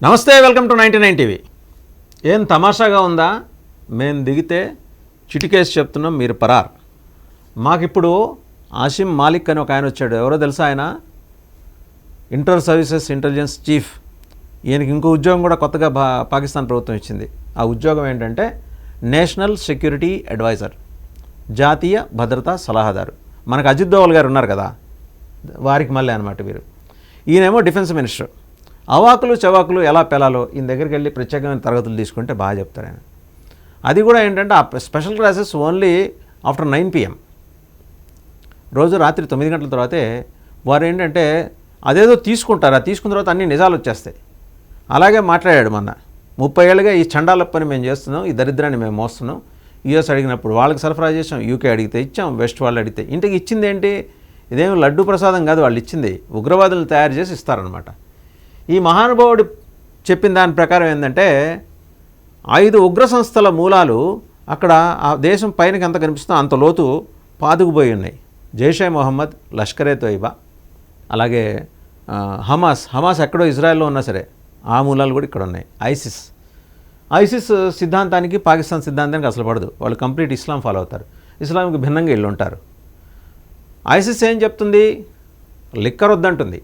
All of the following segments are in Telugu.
నమస్తే, వెల్కమ్ టు 99 టీవీ. ఏం తమాషాగా ఉందా? మేము దిగితే చిటికేసి చెప్తున్నాం, మీరు పరార్. మాకిప్పుడు ఆసిమ్ మాలిక్ అని ఒక ఆయన వచ్చాడు. ఎవరో తెలుసా? ఆయన ఇంటర్ సర్వీసెస్ ఇంటెలిజెన్స్ చీఫ్. ఈయనకి ఇంకో ఉద్యోగం కూడా కొత్తగా పాకిస్తాన్ ప్రభుత్వం ఇచ్చింది. ఆ ఉద్యోగం ఏంటంటే నేషనల్ సెక్యూరిటీ అడ్వైజర్, జాతీయ భద్రతా సలహాదారు. మనకు అజిత్ దోవల్ గారు ఉన్నారు కదా, వారికి మళ్ళీ అనమాట వీరు. ఈయనేమో డిఫెన్స్ మినిస్టర్. అవాకులు చవాకులు ఎలా పెలాలో ఈయన దగ్గరికి వెళ్ళి ప్రత్యేకమైన తరగతులు తీసుకుంటే బాగా చెప్తారు ఆయన. అది కూడా ఏంటంటే ఆ special classes only after 9 PM, రోజు రాత్రి 9 గంటల తర్వాతే వారు ఏంటంటే అదేదో తీసుకుంటారు. అది తీసుకున్న తర్వాత అన్ని నిజాలు వచ్చేస్తాయి. అలాగే మాట్లాడాడు మొన్న. 30 ఏళ్ళుగా ఈ చండాల పని మేము చేస్తున్నాం, ఈ దరిద్రాన్ని మేము మోస్తున్నాం. యూఎస్ అడిగినప్పుడు వాళ్ళకి సరఫరా చేసాం, యూకే అడిగితే ఇచ్చాం, వెస్ట్ వాళ్ళు అడిగితే. ఇంటికి ఇచ్చింది ఏంటి? ఇదేమి లడ్డు ప్రసాదం కాదు, వాళ్ళు ఇచ్చింది ఉగ్రవాదులను తయారు చేసి ఇస్తారనమాట. ఈ మహానుభావుడు చెప్పిన దాని ప్రకారం ఏంటంటే 5 ఉగ్ర సంస్థల మూలాలు అక్కడ ఆ దేశం పైనకి ఎంత కనిపిస్తుందో అంత లోతు పాతుకుపోయి ఉన్నాయి. జైషే మొహమ్మద్, లష్కరే తోయిబా, అలాగే హమాస్ ఎక్కడో ఇజ్రాయెల్లో ఉన్నా సరే ఆ మూలాలు కూడా ఇక్కడ ఉన్నాయి. ఐసిస్ సిద్ధాంతానికి పాకిస్తాన్ సిద్ధాంతానికి అసలు పడదు. వాళ్ళు కంప్లీట్ ఇస్లాం ఫాలో అవుతారు, ఇస్లాంకి భిన్నంగా వీళ్ళు ఉంటారు. ఐసిస్ ఏం చెప్తుంది? లిక్కర్ వద్దంటుంది.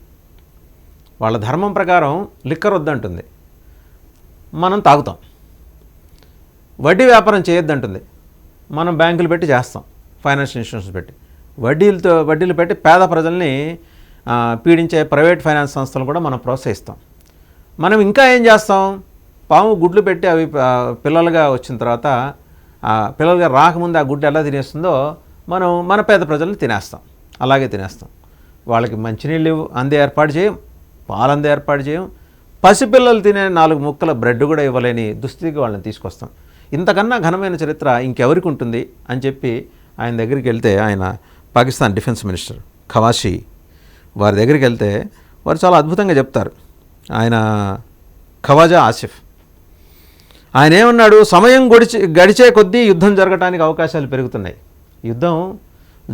వాళ్ళ ధర్మం ప్రకారం లిక్కర్ వద్దంటుంది, మనం తాగుతాం. వడ్డీ వ్యాపారం చేయొద్దంటుంది, మనం బ్యాంకులు పెట్టి చేస్తాం, ఫైనాన్షియల్ ఇన్స్టిట్యూషన్స్ పెట్టి. వడ్డీలు పెట్టి పేద ప్రజల్ని పీడించే ప్రైవేట్ ఫైనాన్స్ సంస్థలు కూడా మనం ప్రోత్సహిస్తాం. మనం ఇంకా ఏం చేస్తాం? పాము గుడ్లు పెట్టి అవి పిల్లలుగా వచ్చిన తర్వాత పిల్లలుగా రాకముందు ఆ గుడ్డు ఎలా తినేస్తుందో మన పేద ప్రజల్ని తినేస్తాం. అలాగే తినేస్తాం. వాళ్ళకి మంచినీళ్ళు అందే ఏర్పాటు చేయం, పాలందే ఏర్పాటు చేయం, పసిపిల్లలు తినే 4 ముక్కల బ్రెడ్ కూడా ఇవ్వలేని దుస్థితికి వాళ్ళని తీసుకొస్తాం. ఇంతకన్నా ఘనమైన చరిత్ర ఇంకెవరికి ఉంటుంది అని చెప్పి ఆయన దగ్గరికి వెళ్తే, ఆయన పాకిస్తాన్ డిఫెన్స్ మినిస్టర్ ఖవాషీ వారి దగ్గరికి వెళ్తే వారు చాలా అద్భుతంగా చెప్తారు. ఆయన ఖవాజా ఆసిఫ్ ఆయన ఏమన్నాడు? సమయం గడిచే కొద్దీ యుద్ధం జరగటానికి అవకాశాలు పెరుగుతున్నాయి. యుద్ధం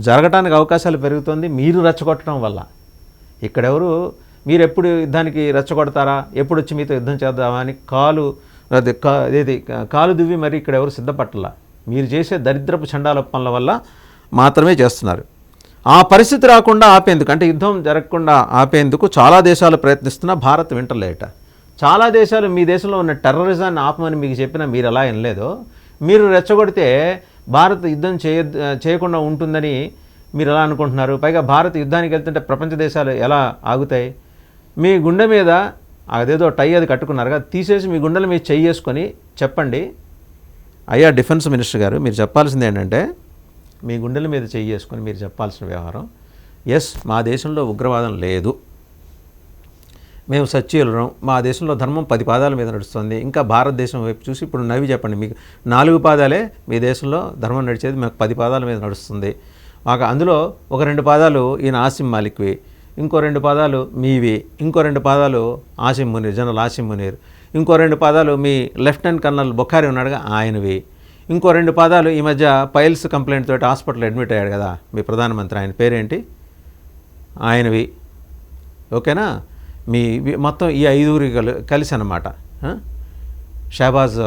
జరగటానికి అవకాశాలు పెరుగుతుంది మీరు రెచ్చగొట్టడం వల్ల. ఇక్కడెవరు మీరు ఎప్పుడు యుద్ధానికి రెచ్చగొడతారా, ఎప్పుడు వచ్చి మీతో యుద్ధం చేద్దామా అని కాలు దువ్వి మరి ఇక్కడ ఎవరు సిద్ధపట్టలా. మీరు చేసే దరిద్రపు చండాల పనుల వల్ల మాత్రమే చేస్తున్నారు. ఆ పరిస్థితి రాకుండా ఆపేందుకు, అంటే యుద్ధం జరగకుండా ఆపేందుకు చాలా దేశాలు ప్రయత్నిస్తున్నా భారత్ వింటలేట. చాలా దేశాలు మీ దేశంలో ఉన్న టెర్రరిజాన్ని ఆపమని మీకు చెప్పినా మీరు ఎలా వినలేదో, మీరు రెచ్చగొడితే భారత్ యుద్ధం చేయకుండా ఉంటుందని మీరు ఎలా అనుకుంటున్నారు? పైగా భారత్ యుద్ధానికి వెళ్తుంటే ప్రపంచ దేశాలు ఎలా ఆగుతాయి? మీ గుండె మీద అదేదో టై అది కట్టుకున్నారు కదా, తీసేసి మీ గుండెల మీద చేసుకొని చెప్పండి, అయ్యా డిఫెన్స్ మినిస్టర్ గారు, మీరు చెప్పాల్సింది ఏంటంటే మీ గుండెల మీద చేసుకొని మీరు చెప్పాల్సిన వ్యవహారం, ఎస్ మా దేశంలో ఉగ్రవాదం లేదు, మేము సత్యులం, మా దేశంలో ధర్మం 10 పాదాల మీద నడుస్తుంది. ఇంకా భారతదేశం వైపు చూసి ఇప్పుడు నవ్వి చెప్పండి, మీకు 4 పాదాలే మీ దేశంలో ధర్మం నడిచేది, మాకు 10 పాదాల మీద నడుస్తుంది. మాకు అందులో ఒక 2 పాదాలు ఈయన ఆసిమ్ మాలిక్వి, ఇంకో 2 పాదాలు మీవి, ఇంకో 2 పాదాలు ఆసిమ్ మునీర్, జనరల్ ఆసిమ్ మునీర్, ఇంకో 2 పాదాలు మీ లెఫ్టినెంట్ కర్నల్ బొఖారీ ఉన్నాడుగా ఆయనవి, ఇంకో 2 పాదాలు ఈ మధ్య పైల్స్ కంప్లైంట్ తోటి హాస్పిటల్ అడ్మిట్ అయ్యాడు కదా మీ ప్రధానమంత్రి, ఆయన పేరేంటి, ఆయనవి. ఓకేనా? మీ మొత్తం ఈ 5 కలిసి అన్నమాట. షహబాజ్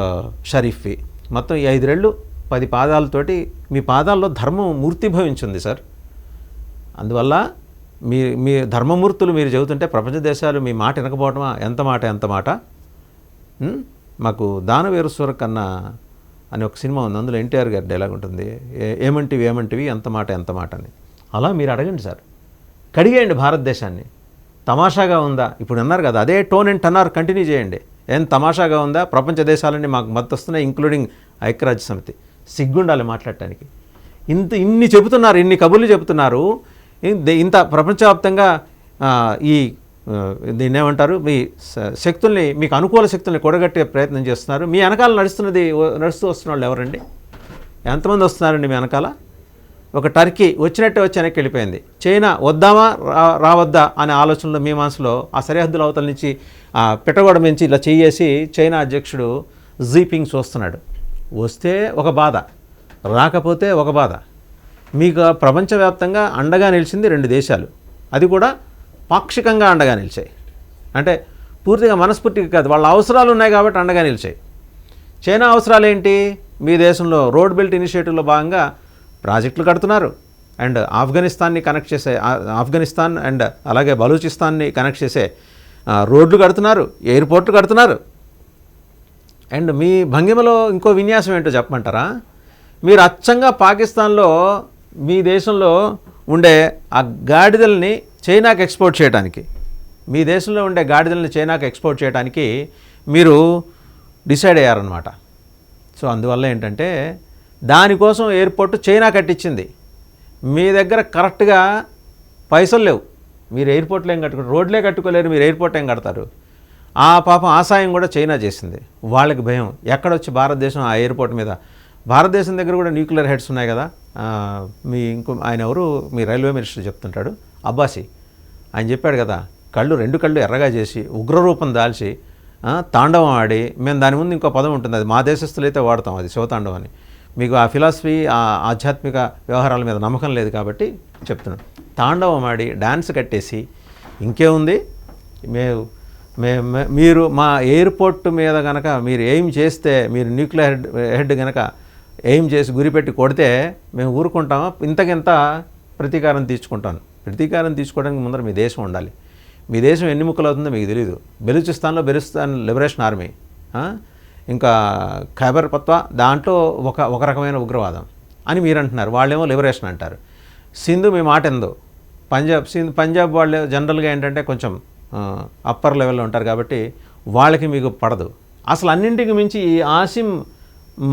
షరీఫ్వి మొత్తం ఈ 5 రెళ్ళు 10 పాదాలతోటి మీ పాదాల్లో ధర్మం మూర్తిభవించింది సార్. అందువల్ల మీ ధర్మమూర్తులు మీరు చెబుతుంటే ప్రపంచ దేశాలు మీ మాట వినకపోవటమా? ఎంత మాట. మాకు దానవేరుసూర కన్నా అని ఒక సినిమా ఉంది, అందులో ఎన్టీఆర్ గారి డైలాగ్ ఉంటుంది, ఏమంటివి ఎంత మాట అని. అలా మీరు అడగండి సార్, కడిగేయండి భారతదేశాన్ని. తమాషాగా ఉందా? ఇప్పుడు అన్నారు కదా, అదే టోన్ అండ్ టన్నర్ కంటిన్యూ చేయండి. ఏం తమాషాగా ఉందా? ప్రపంచ దేశాలన్నీ మాకు మద్దతు వస్తున్నాయి, ఇంక్లూడింగ్ ఐక్యరాజ్య సమితి. సిగ్గుండాలి మాట్లాడటానికి. ఇన్ని చెబుతున్నారు, ఇన్ని కబుర్లు చెబుతున్నారు, ఇంత ప్రపంచవ్యాప్తంగా దీన్ని ఏమంటారు, మీ శక్తుల్ని, మీకు అనుకూల శక్తుల్ని కూడగట్టే ప్రయత్నం చేస్తున్నారు. మీ వెనకాల నడుస్తూ వస్తున్న వాళ్ళు ఎవరండి? ఎంతమంది వస్తున్నారండి మీ వెనకాల? ఒక టర్కీ వచ్చినట్టే వచ్చి వెనక్కి వెళ్ళిపోయింది. చైనా వద్దామా రావద్దా అనే ఆలోచనలో మీ మనసులో ఆ సరిహద్దుల అవతల నుంచి పిట్టగోడ మించి ఇలా చేసి చైనా అధ్యక్షుడు జీపింగ్ చూస్తున్నాడు. వస్తే ఒక బాధ, రాకపోతే ఒక బాధ. మీకు ప్రపంచవ్యాప్తంగా అండగా నిలిచింది 2 దేశాలు, అది కూడా పాక్షికంగా అండగా నిలిచాయి. అంటే పూర్తిగా మనస్ఫూర్తిగా కాదు, వాళ్ళ అవసరాలు ఉన్నాయి కాబట్టి అండగా నిలిచాయి. చైనా అవసరాలు ఏంటి? మీ దేశంలో రోడ్ బెల్ట్ ఇనిషియేటివ్లో భాగంగా ప్రాజెక్టులు కడుతున్నారు, అండ్ ఆఫ్ఘనిస్తాన్ని కనెక్ట్ చేసే ఆఫ్ఘనిస్తాన్ అండ్ అలాగే బలూచిస్తాన్ని కనెక్ట్ చేసే రోడ్లు కడుతున్నారు, ఎయిర్పోర్ట్లు కడుతున్నారు. అండ్ మీ భంగిమలో ఇంకో విన్యాసం ఏంటో చెప్పమంటారా? మీరు అచ్చంగా పాకిస్తాన్లో మీ దేశంలో ఉండే ఆ గాడిదల్ని చైనాకి ఎక్స్పోర్ట్ చేయడానికి, మీ దేశంలో ఉండే గాడిదల్ని చైనాకి ఎక్స్పోర్ట్ చేయడానికి మీరు డిసైడ్ అయ్యారనమాట. సో అందువల్ల ఏంటంటే దానికోసం ఎయిర్పోర్ట్ చైనా కట్టించింది. మీ దగ్గర కరెక్ట్గా పైసలు లేవు, మీరు ఎయిర్పోర్ట్లో ఏం కట్టుకుంటారు? రోడ్లే కట్టుకోలేరు, మీరు ఎయిర్పోర్ట్ ఏం కడతారు? ఆ పాపం ఆ సాయం కూడా చైనా చేసింది. వాళ్ళకి భయం ఎక్కడొచ్చి భారతదేశం ఆ ఎయిర్పోర్ట్ మీద, భారతదేశం దగ్గర కూడా న్యూక్లియర్ హెడ్స్ ఉన్నాయి కదా. మీ ఇంకో ఆయన ఎవరు, మీ రైల్వే మినిస్టర్ చెప్తుంటాడు, అబ్బాసి, ఆయన చెప్పాడు కదా, రెండు కళ్ళు ఎర్రగా చేసి ఉగ్రరూపం దాల్చి తాండవం ఆడి, మేము దాని ముందు ఇంకో పదం ఉంటుంది, అది మా దేశస్తులైతే వాడతాం, అది శివతాండవం అని. మీకు ఆ ఫిలాసఫీ, ఆ ఆధ్యాత్మిక వ్యవహారాల మీద నమ్మకం లేదు కాబట్టి చెప్తున్నాను. తాండవం ఆడి డ్యాన్స్ కట్టేసి ఇంకేముంది, మీరు మా ఎయిర్పోర్ట్ మీద కనుక మీరు ఎయిమ్ చేస్తే, మీరు న్యూక్లియర్ హెడ్ కనుక ఎయిమ్ చేసి గురిపెట్టి కొడితే మేము ఊరుకుంటామా? ఇంతకింత ప్రతీకారం తీర్చుకుంటాను. ప్రతీకారం తీర్చుకోవడానికి ముందర మీ దేశం ఉండాలి. మీ దేశం ఎన్ని ముక్కలు అవుతుందో మీకు తెలియదు. బెలూచిస్తాన్లో బెలూచిస్తాన్ లిబరేషన్ ఆర్మీ, ఇంకా ఖైబర్ పత్వా, దాంట్లో ఒక రకమైన ఉగ్రవాదం అని మీరు అంటున్నారు, వాళ్ళేమో లిబరేషన్ అంటారు. సింధు మీ మాట ఎందో, పంజాబ్ వాళ్ళు జనరల్గా ఏంటంటే కొంచెం అప్పర్ లెవెల్లో ఉంటారు కాబట్టి వాళ్ళకి మీకు పడదు. అసలు అన్నింటికి మించి ఈ ఆసిం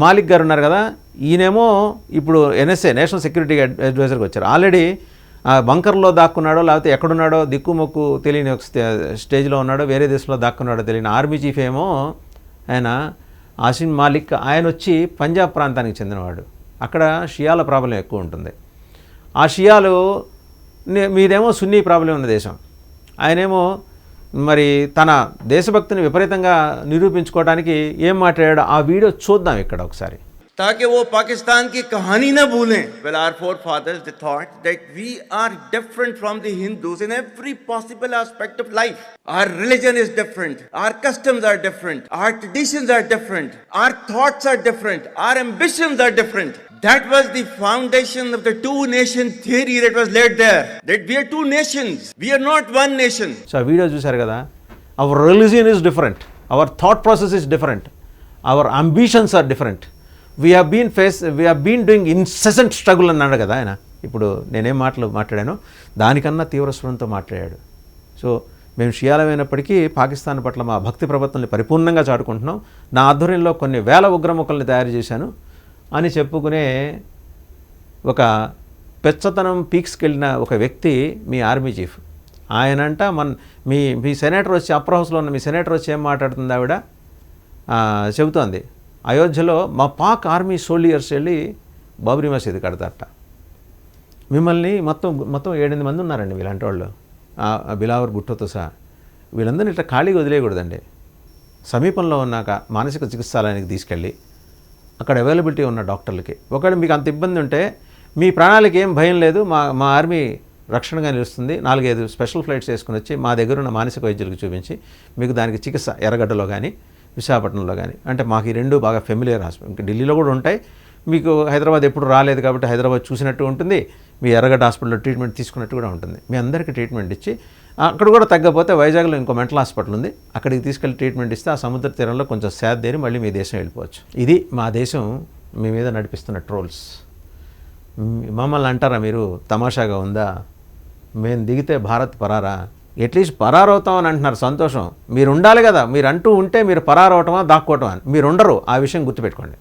మాలిక్ గారు ఉన్నారు కదా, ఈయనేమో ఇప్పుడు NSA నేషనల్ సెక్యూరిటీ అడ్వైజర్కి వచ్చారు. ఆల్రెడీ బంకర్లో దాక్కున్నాడో లేకపోతే ఎక్కడున్నాడో దిక్కుమొక్కు తెలియని ఒక స్టేజ్లో ఉన్నాడో, వేరే దేశంలో దాక్కున్నాడో తెలియని ఆర్మీ చీఫ్ ఏమో ఆయన ఆసిం మాలిక్. ఆయన వచ్చి పంజాబ్ ప్రాంతానికి చెందినవాడు. అక్కడ షియాల ప్రాబ్లం ఎక్కువ ఉంటుంది. ఆ షియాలు, మీదేమో సున్నీ ప్రాబ్లం ఉన్న దేశం, ఆయనేమో మరి తన దేశభక్తిని విపరీతంగా నిరూపించుకోవడానికి ఏం మాట్లాడాడో ఆ వీడియో చూద్దాం ఇక్కడ ఒకసారి. ताकि वो पाकिस्तान की कहानी ना भूलें. Well, our forefathers, they thought that we are different from the Hindus in every possible aspect of life. Our religion is different, our customs are different, our traditions are different, our thoughts are different, our ambitions are different. That was the foundation of the two-nation theory that was laid there. That we are two nations, we are not one nation. So, video చూశారు కదా, our religion is different, our thought process is different, our ambitions are different. We have been doing incessant struggle అన్నాడు కదా ఆయన. ఇప్పుడు నేనేం మాట్లాడానో దానికన్నా తీవ్ర స్వరంతో మాట్లాడాడు. సో మేము షియాలమైనప్పటికీ పాకిస్తాన్ పట్ల మా భక్తి ప్రపత్తుల్ని పరిపూర్ణంగా చాటుకుంటున్నాం, నా ఆధ్వర్యంలో కొన్ని వేల ఉగ్రముఖల్ని తయారు చేశాను అని చెప్పుకునే ఒక పెచ్చతనం పీక్స్కి వెళ్ళిన ఒక వ్యక్తి మీ ఆర్మీ చీఫ్. ఆయనంట మీ సెనేటర్ వచ్చి, అప్పర్ హౌస్లో ఉన్న మీ సెనేటర్ వచ్చి ఏం మాట్లాడుతుంది ఆవిడ చెబుతోంది, అయోధ్యలో మా పాక్ ఆర్మీ సోల్జర్స్ వెళ్ళి బాబ్రీ మసీద్ కడతారట. మిమ్మల్ని మొత్తం 7-8 మంది ఉన్నారండి వీళ్ళంటి వాళ్ళు, బిలావర్ భుట్టోతో సహా. వీళ్ళందరినీ ఇట్లా ఖాళీగా వదిలేయకూడదండి. సమీపంలో ఉన్నాక మానసిక చికిత్సాలయానికి తీసుకెళ్ళి అక్కడ అవైలబిలిటీ ఉన్న డాక్టర్లకి, ఒకవేళ మీకు అంత ఇబ్బంది ఉంటే మీ ప్రాణాలకి ఏం భయం లేదు, మా ఆర్మీ రక్షణగా నిలుస్తుంది, 4-5 స్పెషల్ ఫ్లైట్స్ వేసుకుని వచ్చి మా దగ్గర ఉన్న మానసిక వైద్యులకు చూపించి మీకు దానికి చికిత్స ఎర్రగడ్డలో కానీ విశాఖపట్నంలో కానీ, అంటే మాకు ఈ రెండు బాగా ఫెమిలియర్ హాస్పిటల్, ఇంకా ఢిల్లీలో కూడా ఉంటాయి, మీకు హైదరాబాద్ ఎప్పుడు రాలేదు కాబట్టి హైదరాబాద్ చూసినట్టు ఉంటుంది, మీ ఎర్రగడ్డ హాస్పిటల్లో ట్రీట్మెంట్ తీసుకున్నట్టు కూడా ఉంటుంది. మీ అందరికీ ట్రీట్మెంట్ ఇచ్చి అక్కడ కూడా తగ్గకపోతే వైజాగ్లో ఇంకో మెంటల్ హాస్పిటల్ ఉంది, అక్కడికి తీసుకెళ్ళి ట్రీట్మెంట్ ఇస్తే ఆ సముద్ర తీరంలో కొంచెం సేదేరి మళ్ళీ మీ దేశం వెళ్ళిపోవచ్చు. ఇది మా దేశం మీ మీద నడిపిస్తున్న ట్రోల్స్. మమ్మల్ని అంటారా మీరు తమాషాగా ఉందా, మేము దిగితే భారత్ పరారా? అట్లీస్ట్ పరారవుతామని అంటున్నారు, సంతోషం. మీరు ఉండాలి కదా, మీరు అంటూ ఉంటే మీరు పరారవటమా దాక్కోవటమా, మీరు ఉండరు, ఆ విషయం గుర్తుపెట్టుకోండి.